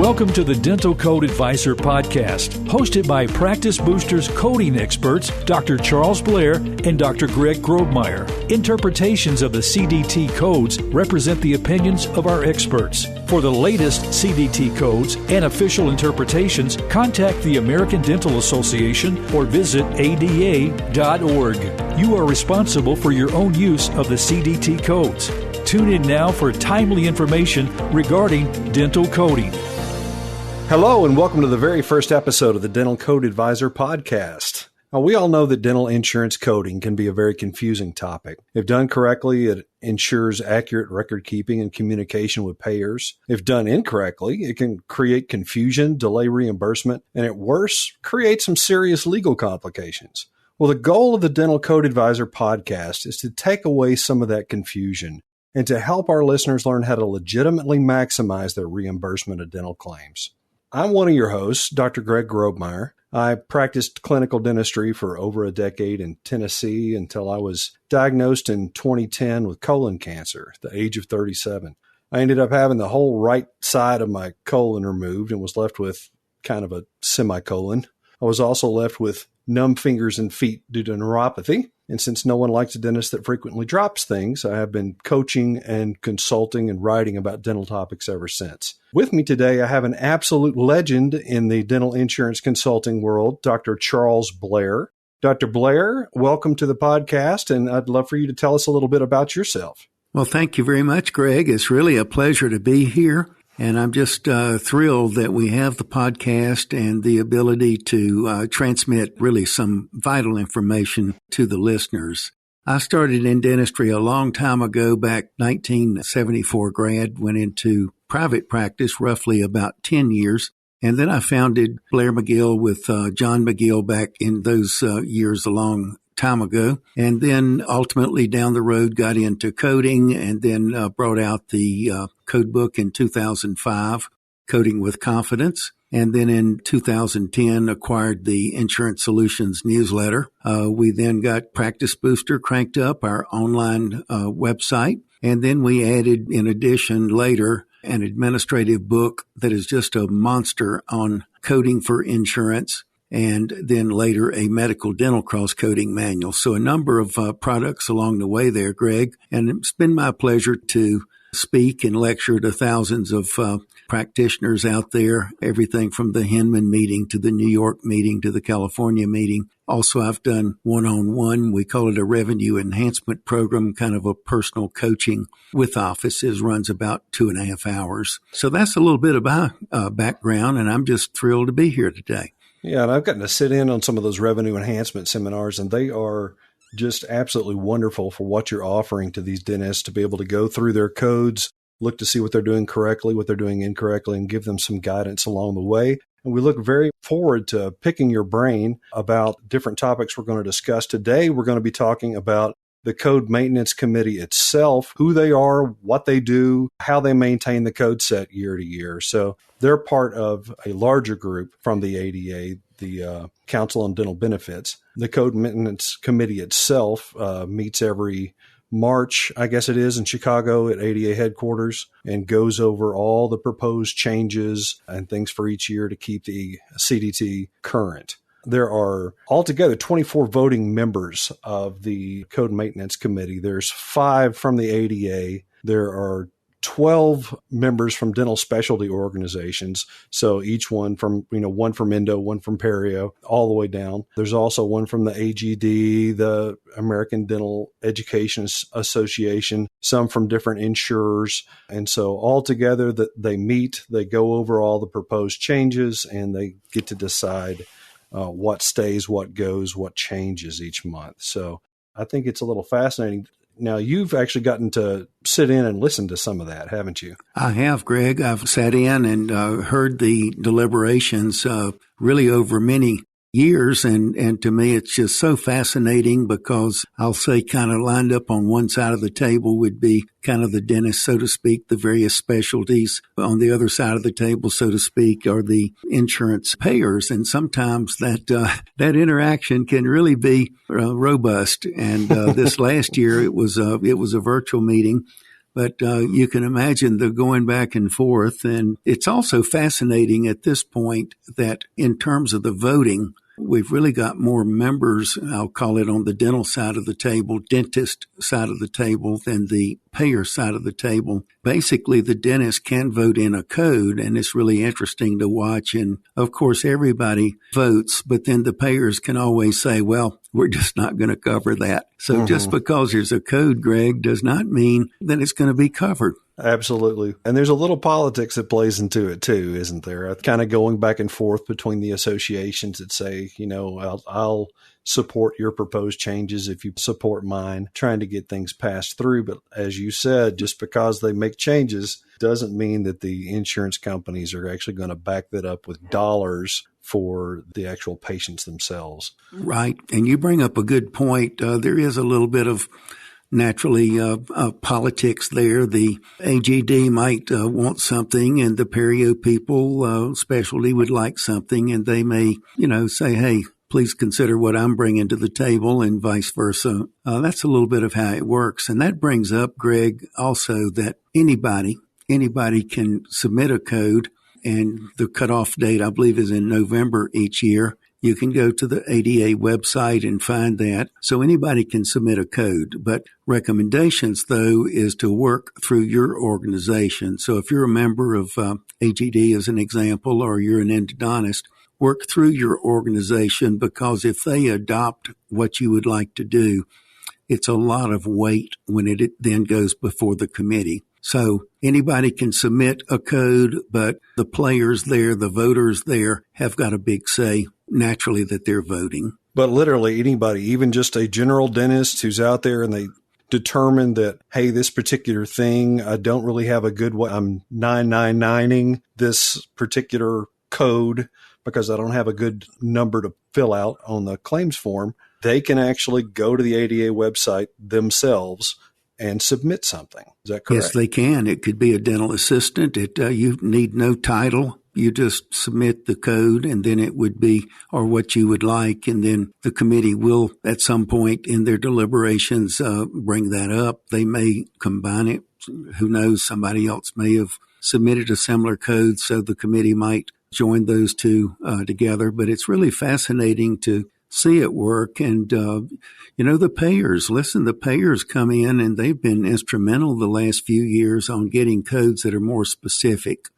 Welcome to the Dental Code Advisor podcast, hosted by Practice Boosters coding experts Dr. Charles Blair and Dr. Greg Grobmyer. Interpretations of the CDT codes represent the opinions of our experts. For the latest CDT codes and official interpretations, contact the American Dental Association or visit ada.org. You are responsible for your own use of the CDT codes. Tune in now for timely information regarding dental coding. Hello, and welcome to the very first episode of the Dental Code Advisor podcast. Now, we all know that dental insurance coding can be a very confusing topic. If done correctly, it ensures accurate record keeping and communication with payers. If done incorrectly, it can create confusion, delay reimbursement, and at worst, create some serious legal complications. Well, the goal of the Dental Code Advisor podcast is to take away some of that confusion and to help our listeners learn how to legitimately maximize their reimbursement of dental claims. I'm one of your hosts, Dr. Greg Grobmyer. I practiced clinical dentistry for over a decade in Tennessee until I was diagnosed in 2010 with colon cancer at the age of 37. I ended up having the whole right side of my colon removed and was left with kind of a semicolon. I was also left with numb fingers and feet due to neuropathy. And since no one likes a dentist that frequently drops things, I have been coaching and consulting and writing about dental topics ever since. With me today, I have an absolute legend in the dental insurance consulting world, Dr. Charles Blair. Dr. Blair, welcome to the podcast, and I'd love for you to tell us a little bit about yourself. Well, thank you very much, Greg. It's really a pleasure to be here. And I'm just thrilled that we have the podcast and the ability to transmit really some vital information to the listeners. I started in dentistry a long time ago, back 1974 grad, went into private practice roughly about 10 years. And then I founded Blair McGill with John McGill back in those years a long time ago. And then ultimately down the road got into coding and then brought out the code book in 2005, Coding with Confidence. And then in 2010 acquired the Insurance Solutions newsletter. We then got Practice Booster cranked up, our online website. And then we added, in addition, later, an administrative book that is just a monster on coding for insurance. And then later a medical dental cross-coding manual. So a number of products along the way there, Greg. And it's been my pleasure to speak and lecture to thousands of practitioners out there, everything from the Hinman meeting to the New York meeting to the California meeting. Also, I've done one-on-one. We call it a revenue enhancement program, kind of a personal coaching with offices, runs about 2.5 hours. So that's a little bit of my background, and I'm just thrilled to be here today. Yeah, and I've gotten to sit in on some of those revenue enhancement seminars, and they are just absolutely wonderful for what you're offering to these dentists to be able to go through their codes, look to see what they're doing correctly, what they're doing incorrectly, and give them some guidance along the way. And we look very forward to picking your brain about different topics we're going to discuss. Today, we're going to be talking about the Code Maintenance Committee itself, who they are, what they do, how they maintain the code set year to year. So they're part of a larger group from the ADA, the Council on Dental Benefits. The Code Maintenance Committee itself meets every March, I guess it is, in Chicago at ADA headquarters and goes over all the proposed changes and things for each year to keep the CDT current. There are altogether 24 voting members of the Code Maintenance Committee. There's 5 from the ADA. There are 12 members from dental specialty organizations. So each one from, one from Endo, one from Perio, all the way down. There's also one from the AGD, the American Dental Education Association, some from different insurers. And so altogether that they meet, they go over all the proposed changes, and they get to decide what stays, what goes, what changes each month. So I think it's a little fascinating. Now, you've actually gotten to sit in and listen to some of that, haven't you? I have, Greg. I've sat in and heard the deliberations really over many years. And to me, it's just so fascinating because I'll say kind of lined up on one side of the table would be kind of the dentist, so to speak, the various specialties. On the other side of the table, so to speak, are the insurance payers. And sometimes that interaction can really be robust. And this last year, it was a virtual meeting. But you can imagine the going back and forth. And it's also fascinating at this point that in terms of the voting, we've really got more members, I'll call it on the dental side of the table, dentist side of the table, than the payer side of the table. Basically, the dentist can vote in a code, and it's really interesting to watch. And of course, everybody votes, but then the payers can always say, well, we're just not going to cover that. So just because there's a code, Greg, does not mean that it's going to be covered. Absolutely. And there's a little politics that plays into it too, isn't there? Kind of going back and forth between the associations that say, I'll support your proposed changes if you support mine, trying to get things passed through. But as you said, just because they make changes doesn't mean that the insurance companies are actually going to back that up with dollars for the actual patients themselves. Right. And you bring up a good point. There is a little bit of naturally politics there. The AGD might want something, and the perio people specialty would like something, and they may, say, hey, please consider what I'm bringing to the table, and vice versa. That's a little bit of how it works. And that brings up, Greg, also that anybody can submit a code, and the cutoff date, I believe, is in November each year. You can go to the ADA website and find that. So anybody can submit a code. But recommendations, though, is to work through your organization. So if you're a member of AGD, as an example, or you're an endodontist, work through your organization, because if they adopt what you would like to do, it's a lot of weight when it then goes before the committee. So anybody can submit a code, but the players there, the voters there, have got a big say, naturally, that they're voting. But literally anybody, even just a general dentist who's out there and they determine that, hey, this particular thing, I don't really have a good way. I'm 999ing this particular code because I don't have a good number to fill out on the claims form. They can actually go to the ADA website themselves and submit something. Is that correct? Yes, they can. It could be a dental assistant. You need no title. You just submit the code, and then it would be, or what you would like, and then the committee will, at some point in their deliberations, bring that up. They may combine it. Who knows? Somebody else may have submitted a similar code, so the committee might join those two together. But it's really fascinating to see it work. And, the payers come in, and they've been instrumental the last few years on getting codes that are more specific.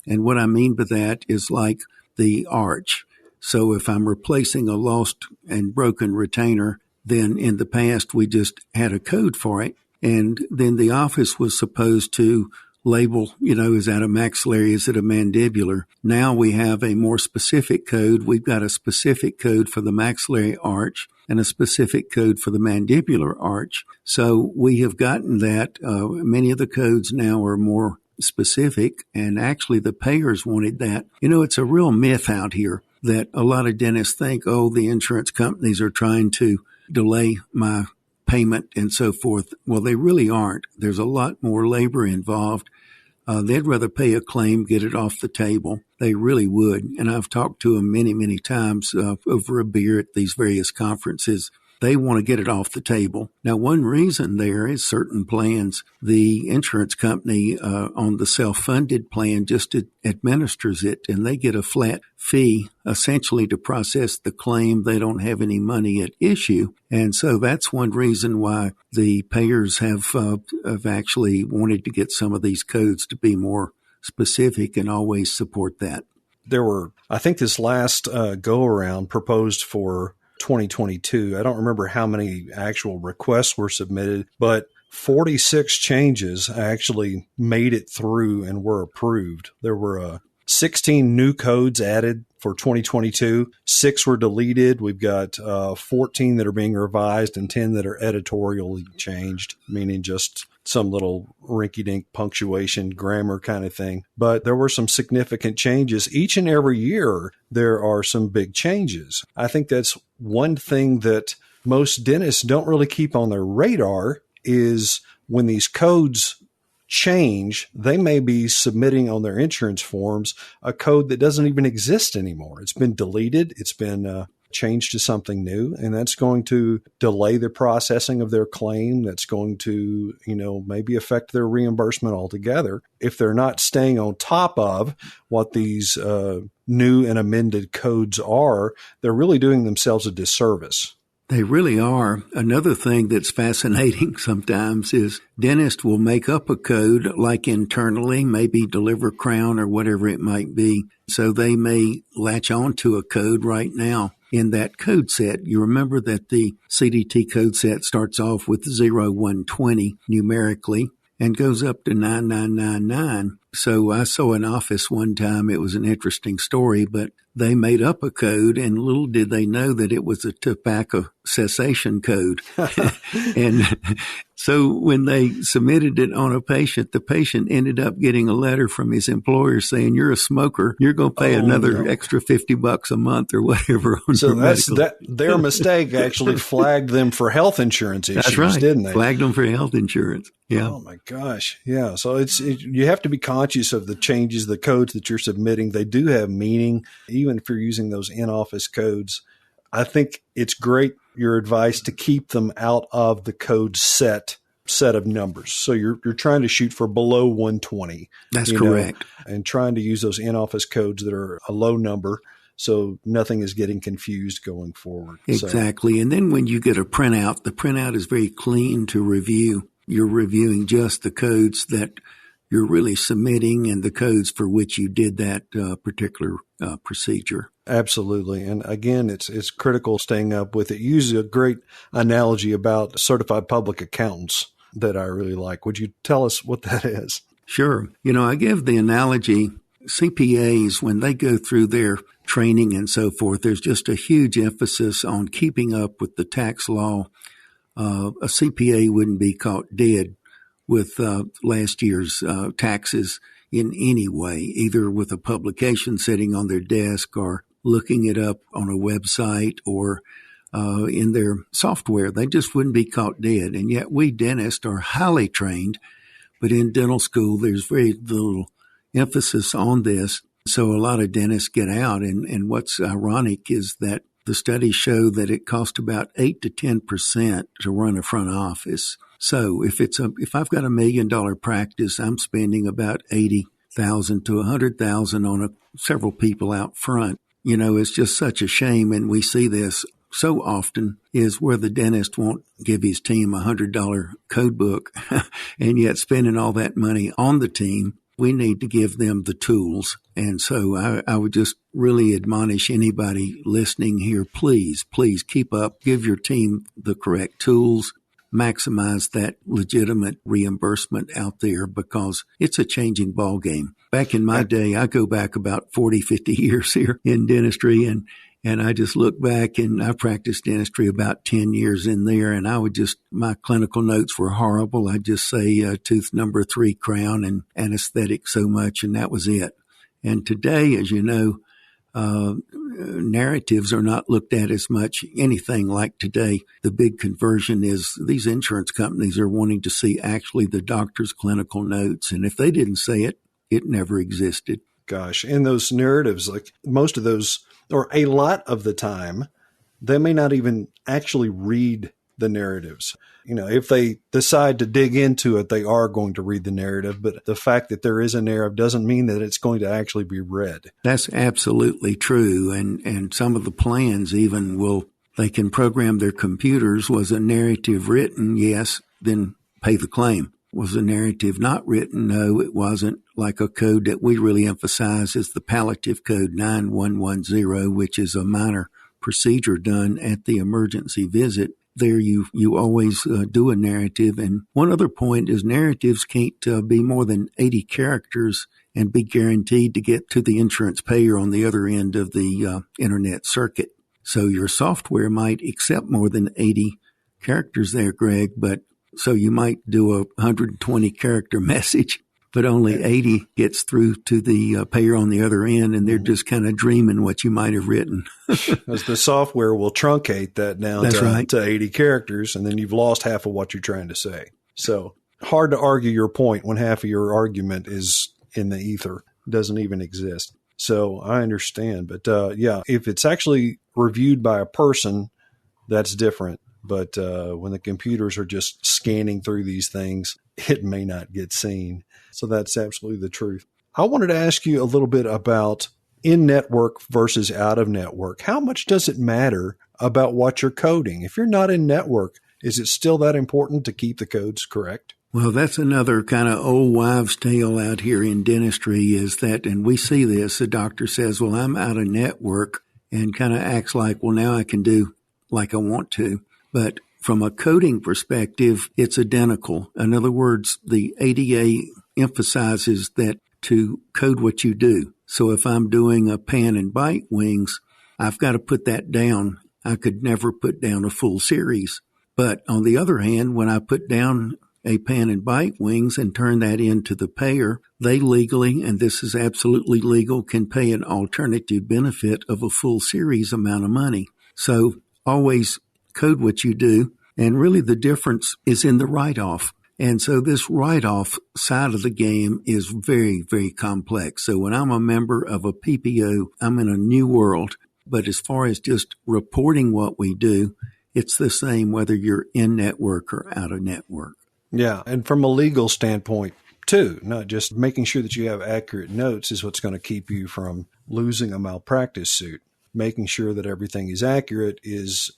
And what I mean by that is like the arch. So if I'm replacing a lost and broken retainer, then in the past we just had a code for it. And then the office was supposed to label, is that a maxillary? Is it a mandibular? Now we have a more specific code. We've got a specific code for the maxillary arch and a specific code for the mandibular arch. So we have gotten that. Many of the codes now are more specific, and actually the payers wanted that. It's a real myth out here that a lot of dentists think, the insurance companies are trying to delay my payment and so forth. Well, they really aren't. There's a lot more labor involved. They'd rather pay a claim, get it off the table. They really would. And I've talked to them many, many times over a beer at these various conferences. They want to get it off the table. Now, one reason there is certain plans. The insurance company on the self-funded plan just administers it, and they get a flat fee essentially to process the claim. They don't have any money at issue. And so that's one reason why the payers have actually wanted to get some of these codes to be more specific and always support that. There were, I think this last go-around proposed for 2022. I don't remember how many actual requests were submitted, but 46 changes actually made it through and were approved. There were 16 new codes added for 2022. 6 were deleted. We've got 14 that are being revised and 10 that are editorially changed, meaning just some little rinky-dink punctuation, grammar kind of thing. But there were some significant changes. Each and every year, there are some big changes. I think that's one thing that most dentists don't really keep on their radar is when these codes change, they may be submitting on their insurance forms a code that doesn't even exist anymore. It's been deleted. It's been change to something new, and that's going to delay the processing of their claim. That's going to, maybe affect their reimbursement altogether. If they're not staying on top of what these new and amended codes are, they're really doing themselves a disservice. They really are. Another thing that's fascinating sometimes is dentists will make up a code, like internally, maybe deliver crown or whatever it might be. So they may latch on to a code right now in that code set. You remember that the CDT code set starts off with 0120 numerically and goes up to 9999. So I saw an office one time. It was an interesting story, but they made up a code, and little did they know that it was a tobacco cessation code. And so when they submitted it on a patient, the patient ended up getting a letter from his employer saying, "You're a smoker. You're going to pay another extra $50 a month or whatever." So their mistake actually flagged them for health insurance issues, that's right. Didn't they? Flagged them for health insurance. Yeah. Oh my gosh. Yeah. So you have to be conscious of the changes, the codes that you're submitting. They do have meaning, even if you're using those in-office codes. I think it's great, your advice, to keep them out of the code set of numbers. So you're trying to shoot for below 120. That's correct. And trying to use those in-office codes that are a low number, so nothing is getting confused going forward. Exactly. So, and then when you get a printout, the printout is very clean to review. You're reviewing just the codes that you're really submitting and the codes for which you did that particular procedure. Absolutely. And again, it's critical staying up with it. You use a great analogy about certified public accountants that I really like. Would you tell us what that is? Sure. I give the analogy, CPAs, when they go through their training and so forth, there's just a huge emphasis on keeping up with the tax law. A CPA wouldn't be caught dead with last year's taxes in any way, either with a publication sitting on their desk or looking it up on a website or in their software. They just wouldn't be caught dead. And yet we dentists are highly trained, but in dental school, there's very little emphasis on this. So a lot of dentists get out. And what's ironic is that the studies show that it costs about 8 to 10% to run a front office. So if I've got $1 million practice, I'm spending about $80,000 to $100,000 on several people out front. It's just such a shame, and we see this so often, is where the dentist won't give his team a $100 code book, and yet spending all that money on the team. We need to give them the tools. And so I would just really admonish anybody listening here, please keep up, give your team the correct tools, maximize that legitimate reimbursement out there, because it's a changing ball game. Back in my day, I go back about 40, 50 years here in dentistry, and I just look back, and I practiced dentistry about 10 years in there, and my clinical notes were horrible. I'd just say tooth number 3 crown and anesthetic so much, and that was it. And today, as you know, narratives are not looked at as much anything like today. The big conversion is these insurance companies are wanting to see actually the doctor's clinical notes, and if they didn't say it, it never existed. Gosh, and those narratives, like most of those, or a lot of the time, they may not even actually read the narratives. If they decide to dig into it, they are going to read the narrative. But the fact that there is a narrative doesn't mean that it's going to actually be read. That's absolutely true. And some of the plans even they can program their computers. Was a narrative written? Yes. Then pay the claim. Was a narrative not written? No, it wasn't. Like a code that we really emphasize is the palliative code 9110, which is a minor procedure done at the emergency visit. There you always do a narrative. And one other point is narratives can't be more than 80 characters and be guaranteed to get to the insurance payer on the other end of the internet circuit. So your software might accept more than 80 characters there, Greg, but so you might do a 120 character message, but only 80 gets through to the payer on the other end, and they're just kind of dreaming what you might have written. As the software will truncate that down to 80 characters, and then you've lost half of what you're trying to say. So hard to argue your point when half of your argument is in the ether, doesn't even exist. So I understand. But if it's actually reviewed by a person, that's different. But when the computers are just scanning through these things, it may not get seen. So that's absolutely the truth. I wanted to ask you a little bit about in-network versus out-of-network. How much does it matter about what you're coding? If you're not in network, is it still that important to keep the codes correct? Well, that's another kind of old wives' tale out here in dentistry is that, and we see this, the doctor says, well, I'm out of network, and kind of acts like, well, now I can do like I want to. But from a coding perspective, it's identical. In other words, the ADA emphasizes that to code what you do. So if I'm doing a pan and bite wings, I've got to put that down. I could never put down a full series. But on the other hand, when I put down a pan and bite wings and turn that into the payer, they legally, and this is absolutely legal, can pay an alternative benefit of a full series amount of money. So always code what you do. And really the difference is in the write-off. And so this write-off side of the game is very, very complex. So when I'm a member of a PPO, I'm in a new world. But as far as just reporting what we do, it's the same whether you're in network or out of network. Yeah, and from a legal standpoint, too, not just making sure that you have accurate notes is what's going to keep you from losing a malpractice suit. Making sure that everything is accurate is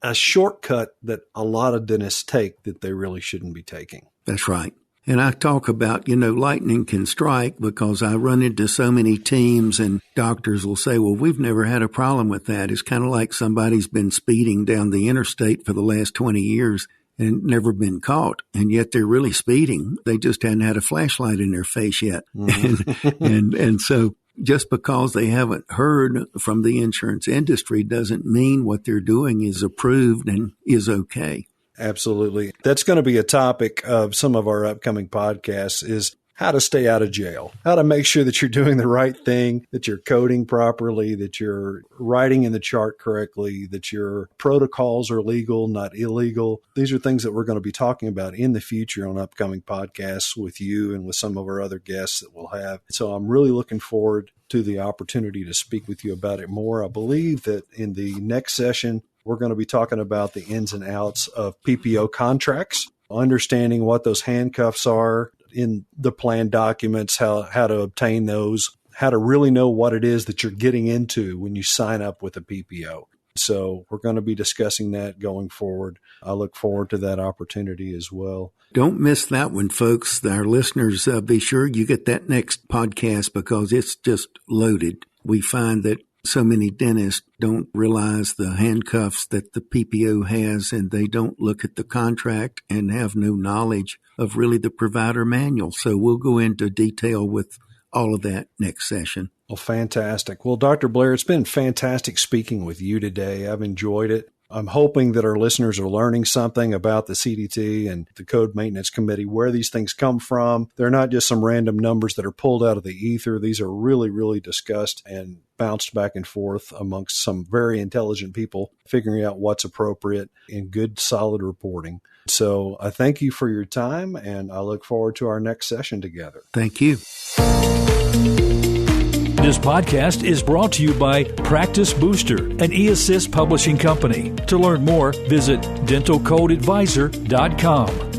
a shortcut that a lot of dentists take that they really shouldn't be taking. That's right. And I talk about, lightning can strike because I run into so many teams and doctors will say, well, we've never had a problem with that. It's kind of like somebody's been speeding down the interstate for the last 20 years and never been caught. And yet they're really speeding. They just hadn't had a flashlight in their face yet. Mm-hmm. and so just because they haven't heard from the insurance industry doesn't mean what they're doing is approved and is okay. Absolutely. That's going to be a topic of some of our upcoming podcasts is how to stay out of jail, how to make sure that you're doing the right thing, that you're coding properly, that you're writing in the chart correctly, that your protocols are legal, not illegal. These are things that we're going to be talking about in the future on upcoming podcasts with you and with some of our other guests that we'll have. So I'm really looking forward to the opportunity to speak with you about it more. I believe that in the next session, we're going to be talking about the ins and outs of PPO contracts, understanding what those handcuffs are in the plan documents, how to obtain those, how to really know what it is that you're getting into when you sign up with a PPO. So we're going to be discussing that going forward. I look forward to that opportunity as well. Don't miss that one, folks. Our listeners, be sure you get that next podcast because it's just loaded. We find that so many dentists don't realize the handcuffs that the PPO has, and they don't look at the contract and have no knowledge of really the provider manual. So we'll go into detail with all of that next session. Well, fantastic. Well, Dr. Blair, it's been fantastic speaking with you today. I've enjoyed it. I'm hoping that our listeners are learning something about the CDT and the Code Maintenance Committee, where these things come from. They're not just some random numbers that are pulled out of the ether. These are really, really discussed and bounced back and forth amongst some very intelligent people, figuring out what's appropriate in good, solid reporting. So I thank you for your time, and I look forward to our next session together. Thank you. This podcast is brought to you by Practice Booster, an eAssist publishing company. To learn more, visit dentalcodeadvisor.com.